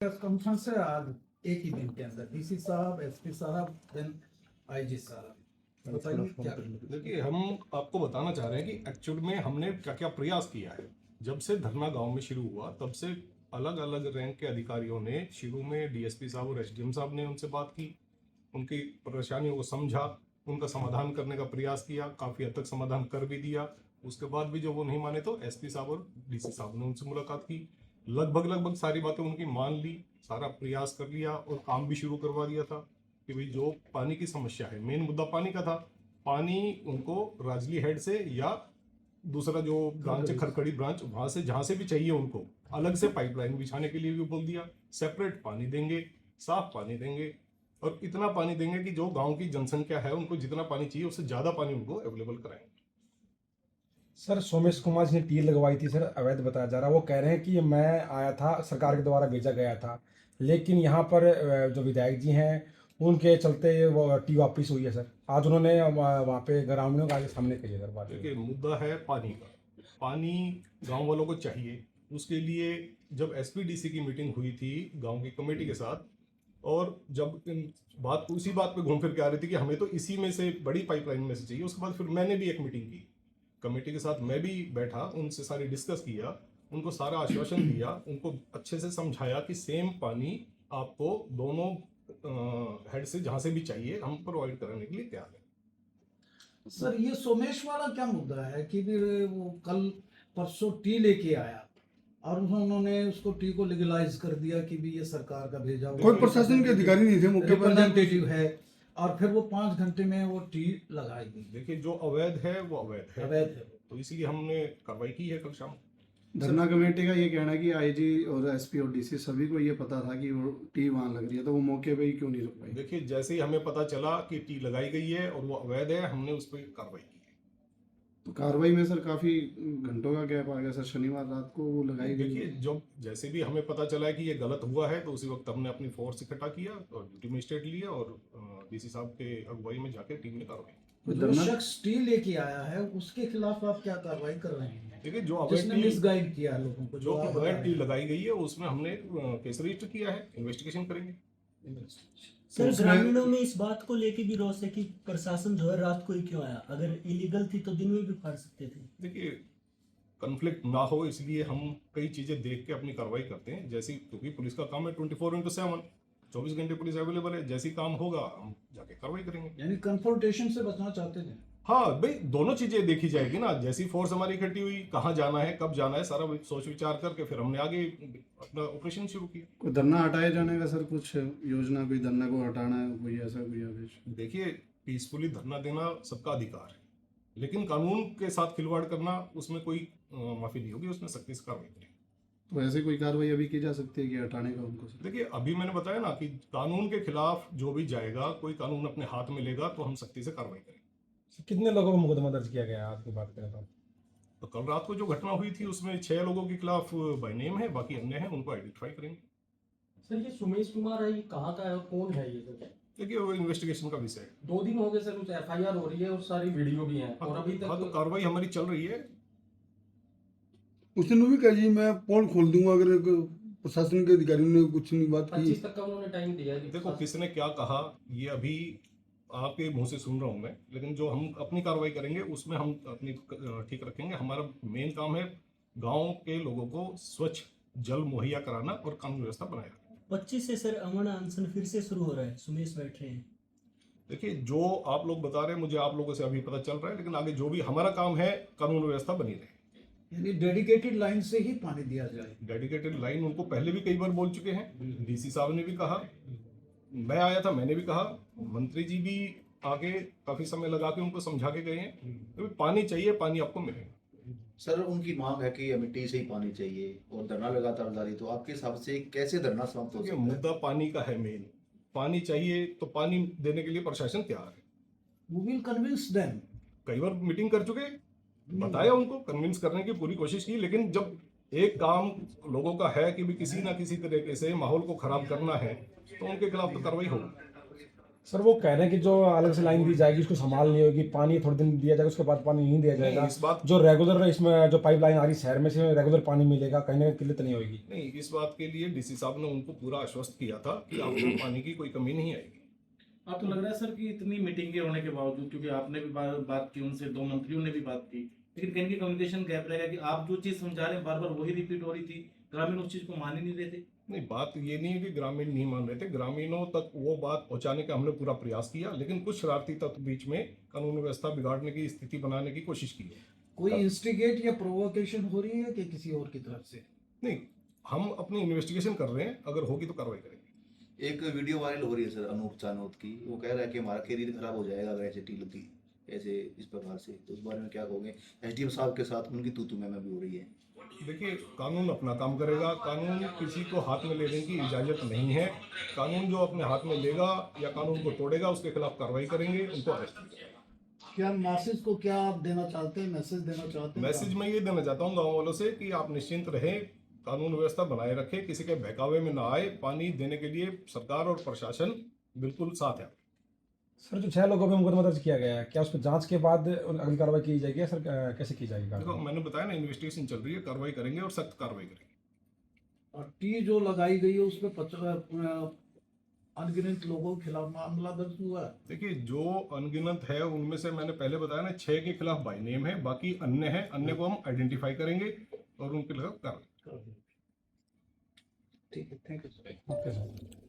Press conference है आज एक ही दिन के अंदर, डीसी साहब, एसपी साहब, देन आईजी साहब, बताइए क्या। देखिए, हम आपको बताना चाह रहे हैं कि एक्चुअल में हमने क्या क्या प्रयास किया है। जब से धरना गांव में शुरू हुआ तब से अलग अलग रैंक के अधिकारियों ने शुरू में डीएसपी साहब और एसडीएम साहब ने उनसे बात की, उनकी परेशानियों को समझा, उनका समाधान करने का प्रयास किया, काफ़ी हद तक समाधान कर भी दिया। उसके बाद भी जब वो नहीं माने तो एसपी साहब और डीसी साहब ने उनसे मुलाकात की, लगभग सारी बातें उनकी मान ली, सारा प्रयास कर लिया और काम भी शुरू करवा दिया था कि भाई जो पानी की समस्या है, मेन मुद्दा पानी का था। पानी उनको राजली हेड से या दूसरा जो ब्रांच है खरखड़ी ब्रांच, वहां से जहां से भी चाहिए उनको अलग से पाइपलाइन बिछाने के लिए भी बोल दिया। सेपरेट पानी देंगे, साफ पानी देंगे और इतना पानी देंगे कि जो गांव की जनसंख्या है उनको जितना पानी चाहिए उससे ज्यादा पानी उनको अवेलेबल कराएंगे। सर सोमेश कुमार जी ने टील लगवाई थी सर, अवैध बताया जा रहा है। वो कह रहे हैं कि मैं आया था, सरकार के द्वारा भेजा गया था, लेकिन यहाँ पर जो विधायक जी हैं उनके चलते वो टी वापस हुई है सर। आज उन्होंने वहाँ पे ग्रामीणों के आगे सामने कही है सर बात। देखिए, मुद्दा है पानी का। पानी गांव वालों को चाहिए। उसके लिए जब एसपीडीसी की मीटिंग हुई थी गांव की कमेटी के साथ, और जब बात उसी बात पे घूम फिर के आ रही थी कि हमें तो इसी में से बड़ी पाइपलाइन में से चाहिए, उसके बाद फिर मैंने भी एक मीटिंग की कमेटी के साथ, मैं भी बैठा, उनसे सारी डिस्कस किया, उनको सारा आश्वासन दिया, उनको अच्छे से समझाया कि सेम पानी आपको दोनों हेड से जहां से भी चाहिए हम प्रोवाइड कराने के लिए तैयार हैं। सर ये सोमेश वाला क्या मुद्दा है कि भी वो कल परसों टी लेके आया और उन्होंने उसको टी को लीगलाइज कर दिया कि भी ये सरकार का भेजा हुआ, कोई प्रशासन के अधिकारी नहीं थे मौके पर, रिप्रेजेंटेटिव है, और फिर वो 5 घंटे में वो टी लगाई गई। देखिए, जो अवैध है वो अवैध है, अवैध है, तो इसलिए हमने कार्रवाई की है कल शाम। धरना कमेटी का ये कहना है कि आईजी और एसपी और डीसी सभी को ये पता था कि वो टी वहां लग रही है, तो वो मौके पे ही क्यों नहीं रुक पाई? देखिए, जैसे ही हमें पता चला कि टी लगाई गई है और वो अवैध है, हमने उस पर कार्रवाई की है। तो कार्रवाई में सर काफी घंटों का गैप आ गया सर, शनिवार रात को वो लगाई गई। देखिए, जब जैसे भी हमें पता चला है कि ये गलत हुआ है तो उसी वक्त हमने अपनी फोर्स इकट्ठा किया और ड्यूटी मजिस्ट्रेट लिया और डीसी साहब के अगुवाई में जाके टीम ने कार्रवाई की। जो शख्स टी लेके आया है उसके खिलाफ आप क्या कार्रवाई कर रहे हैं? देखिए, जो जिसने मिसगाइड किया है लोगों को, जो आप अवैध बता टी रहे हैं। लगाई गई है उसमें हमने केस रजिस्टर किया है, इन्वेस्टिगेशन करेंगे। सर ग्रामीणों में इस बात को लेके भी रोष है कि प्रशासन जो है रात को ही क्यों आया, अगर इलीगल थी तो दिन में भी फाड़ सकते थे। देखिए, कन्फ्लिक्ट ना हो इसलिए हम कई चीजें देख के अपनी कार्रवाई करते हैं, जैसे क्योंकि पुलिस का काम है 24/7, 24 घंटे पुलिस अवेलेबल है, जैसी काम होगा हम जाके कार्रवाई करेंगे। यानी कन्फ्रंटेशन से बचना चाहते थे। हाँ भाई, दोनों चीजें देखी जाएगी ना, जैसी फोर्स हमारी इकट्ठी हुई, कहाँ जाना है, कब जाना है, सारा सोच विचार करके फिर हमने आगे अपना ऑपरेशन शुरू किया। कोई धरना हटाए जाने का सर कुछ योजना, कोई धरना को हटाना है, कोई ऐसा कोई आदेश? देखिए, पीसफुली धरना देना सबका अधिकार है, लेकिन कानून के साथ खिलवाड़ करना उसमें कोई माफी नहीं होगी, उसमें सख्ती से कार्रवाई करेंगे। तो ऐसे कोई कार्रवाई अभी की जा सकती है कि हटाने का उनको सर? देखिए, अभी मैंने बताया ना कि कानून के खिलाफ जो भी जाएगा, कोई कानून अपने हाथ में लेगा तो हम सख्ती से कार्रवाई करेंगे। कितने लोगों को मुकदमा दर्ज किया गया है आज की बात करें तो? तो कल रात को जो घटना हुई थी उसमें 6 लोगों के खिलाफ बाय नेम है, बाकी अन्य हैं उनको आइडेंटिफाई करेंगे। सर ये सुमेश कुमार है, ये कहाँ का है और कौन है ये सर? देखिए, वो इन्वेस्टिगेशन का विषय है। 2 दिन हो गए सर, उस एफआईआर हो रही है और सारी वीडियो भी है और अभी हाँ, तो तक कार्रवाई हमारी चल रही है। उसने भी कहा जी मैं पोल खोल दूंगा अगर प्रशासन के अधिकारियों ने कुछ नहीं बात की। 25 तक का उन्होंने टाइम दिया है। देखो, किसने क्या कहा ये अभी आपके मुंह से सुन रहा हूं मैं, लेकिन जो हम अपनी कार्रवाई करेंगे उसमें हम अपनी ठीक रखेंगे। हमारा मेन काम है गांव के लोगों को स्वच्छ जल मुहैया कराना और कानून व्यवस्था बनाए रखना। 25 से सर अमन अनशन फिर से शुरू हो रहा है, सुमेश बैठ रहे हैं। देखिए, जो आप लोग बता रहे हैं मुझे आप लोगों से अभी पता चल रहा है, लेकिन आगे जो भी हमारा काम है कानून व्यवस्था बनी रहे। यानी डेडिकेटेड लाइन से ही पानी दिया जाए। डेडिकेटेड लाइन उनको पहले भी कई बार बोल चुके हैं, डीसी साहब ने भी कहा, मैं आया था मैंने भी कहा, मंत्री जी भी आके काफी समय लगा के उनको समझा के गए हैं। तो पानी चाहिए, पानी आपको मिलेगा। सर उनकी मांग है कि मिट्टी से ही पानी चाहिए और धरना लगातार जारी, तो आपके हिसाब से कैसे धरना समाप्त हो देखिए, सकता है? मुद्दा पानी का है मेन। पानी चाहिए तो पानी देने के लिए प्रशासन तैयार है। We will convince them। कई बार मीटिंग कर चुके, बताया उनको, कन्विंस करने की पूरी कोशिश की, लेकिन जब एक काम लोगों का है कि भी किसी ना किसी तरीके से माहौल को खराब करना है तो उनके खिलाफ तो कार्रवाई होगी। सर वो कह रहे हैं कि जो अलग से लाइन दी जाएगी उसको संभालनी होगी, पानी थोड़े दिन दिया जाएगा, उसके बाद पानी नहीं दिया जाएगा। नहीं, इस बात जो रेगुलर इसमें जो पाइपलाइन आ रही शहर में से रेगुलर पानी मिलेगा, कहीं ना कहीं किल्लत नहीं होगी। नहीं, इस बात के लिए डीसी साहब ने उनको पूरा आश्वस्त किया था कि आपको पानी की कोई कमी नहीं आएगी। आप तो लग रहा है सर कि इतनी मीटिंगें होने के बावजूद, क्योंकि आपने भी बात की उनसे, 2 मंत्रियों ने भी बात की, लेकिन कहीं की कम्युनिकेशन गैप रहेगा कि आप जो चीज समझा रहे हैं बार बार वही रिपीट हो रही थी, ग्रामीण उस चीज को मान ही नहीं रहे थे। नहीं, बात ये नहीं है कि ग्रामीण नहीं मान रहे थे, ग्रामीणों तक वो बात पहुंचाने का हमने पूरा प्रयास किया, लेकिन कुछ शरारती तत्व बीच में कानून व्यवस्था बिगाड़ने की स्थिति बनाने की कोशिश की है। कोई इंस्टिगेट या प्रोवोकेशन हो रही है कि किसी और की तरफ से? नहीं, हम अपनी इन्वेस्टिगेशन कर रहे हैं, अगर होगी तो कार्रवाई करेंगे। एक वीडियो वायरल हो रही है सर अनूप चानोद की, वो कह रहा है कि हमारा करियर खराब हो जाएगा अगर ऐसे टी लगी ऐसे इस प्रकार से, तो उस बारे में क्या कहोगे? एसडीएम साहब के साथ उनकी तू मैं भी हो रही है। देखिए, कानून अपना काम करेगा, कानून किसी को हाथ में लेने की इजाजत नहीं है। कानून जो अपने हाथ में लेगा या कानून को तोड़ेगा उसके खिलाफ कार्रवाई करेंगे, उनको अरेस्ट करेंगे। क्या मैसेज को क्या आप देना चाहते हैं, मैसेज देना चाहते हैं? मैसेज मैं ये देना चाहता हूँ गाँव वालों से कि आप निश्चिंत रहें, कानून व्यवस्था बनाए रखें, किसी के बहकावे में ना आए। पानी देने के लिए सरकार और प्रशासन बिल्कुल साथ है। सर जो 6 लोगों पे मुकदमा दर्ज किया गया है, क्या उस पर जांच के बाद अगली कार्रवाई की जाएगी या सर कैसे की जाएगी देखो, कार्रवाई? मैंने बताया ना, इन्वेस्टिगेशन चल रही है, कार्रवाई करेंगे और सख्त कार्रवाई करेंगे। और टी जो लगाई गई है उस पर अनगिनत लोगों के खिलाफ मामला दर्ज हुआ है। देखिए, जो अनगिनत है उनमें से मैंने पहले बताया ना, 6 के खिलाफ बाई नेम है, बाकी अन्य है, अन्य को हम आइडेंटिफाई करेंगे और उनके खिलाफ कार्रवाई। ठीक है, thank you sir. Okay sir.